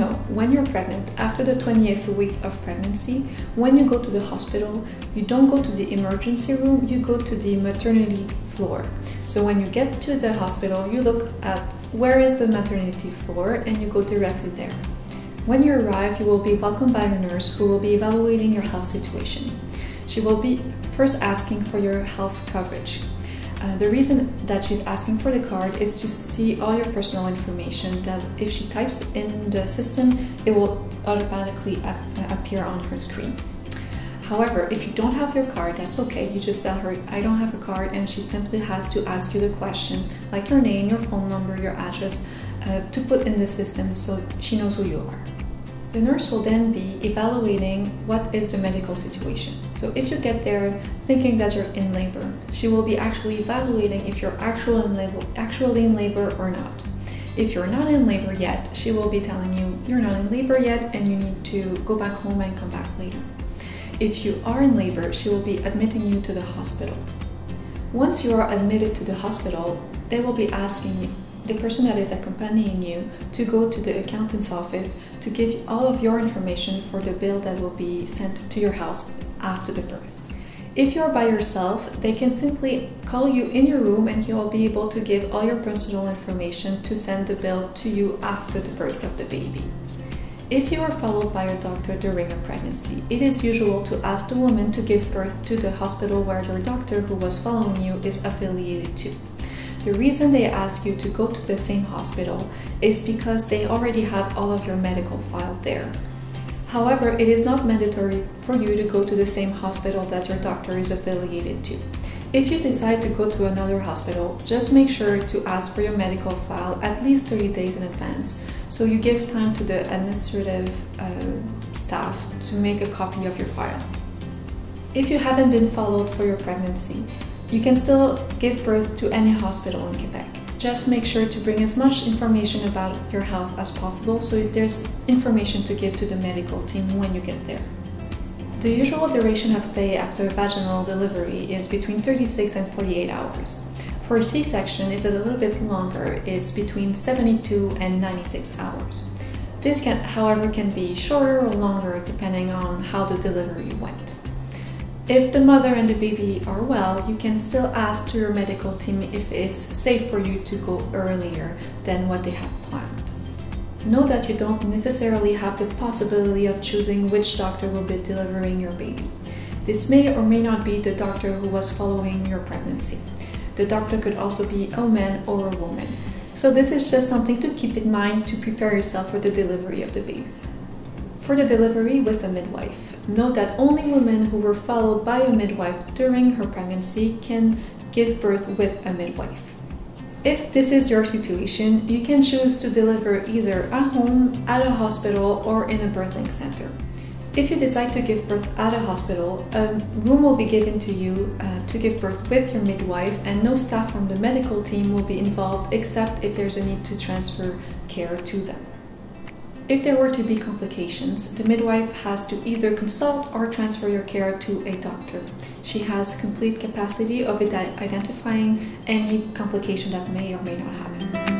know, when you're pregnant, after the 20th week of pregnancy, when you go to the hospital, you don't go to the emergency room, you go to the maternity floor. So when you get to the hospital, you look at where is the maternity floor and you go directly there. When you arrive, you will be welcomed by a nurse who will be evaluating your health situation. She will be first asking for your health coverage. The reason that she's asking for the card is to see all your personal information that if she types in the system, it will automatically appear on her screen. However, if you don't have your card, that's okay. You just tell her, I don't have a card, and she simply has to ask you the questions like your name, your phone number, your address, to put in the system so she knows who you are. The nurse will then be evaluating what is the medical situation. So if you get there thinking that you're in labor, she will be actually evaluating if you're actually in labor or not. If you're not in labor yet, she will be telling you you're not in labor yet and you need to go back home and come back later. If you are in labor, she will be admitting you to the hospital. Once you are admitted to the hospital, they will be asking the person that is accompanying you to go to the accountant's office to give all of your information for the bill that will be sent to your house after the birth. If you're by yourself, they can simply call you in your room and you'll be able to give all your personal information to send the bill to you after the birth of the baby. If you are followed by a doctor during a pregnancy, it is usual to ask the woman to give birth to the hospital where your doctor who was following you is affiliated to. The reason they ask you to go to the same hospital is because they already have all of your medical file there. However, it is not mandatory for you to go to the same hospital that your doctor is affiliated to. If you decide to go to another hospital, just make sure to ask for your medical file at least 30 days in advance, so you give time to the administrative staff to make a copy of your file. If you haven't been followed for your pregnancy, you can still give birth to any hospital in Quebec. Just make sure to bring as much information about your health as possible so there's information to give to the medical team when you get there. The usual duration of stay after vaginal delivery is between 36 and 48 hours. For a C-section, it's a little bit longer. It's between 72 and 96 hours. This however, can be shorter or longer depending on how the delivery went. If the mother and the baby are well, you can still ask to your medical team if it's safe for you to go earlier than what they had planned. Know that you don't necessarily have the possibility of choosing which doctor will be delivering your baby. This may or may not be the doctor who was following your pregnancy. The doctor could also be a man or a woman. So this is just something to keep in mind to prepare yourself for the delivery of the baby. For the delivery with a midwife, know that only women who were followed by a midwife during her pregnancy can give birth with a midwife. If this is your situation, you can choose to deliver either at home, at a hospital, or in a birthing center. If you decide to give birth at a hospital, a room will be given to you to give birth with your midwife, and no staff from the medical team will be involved except if there's a need to transfer care to them. If there were to be complications, the midwife has to either consult or transfer your care to a doctor. She has complete capacity of identifying any complication that may or may not happen.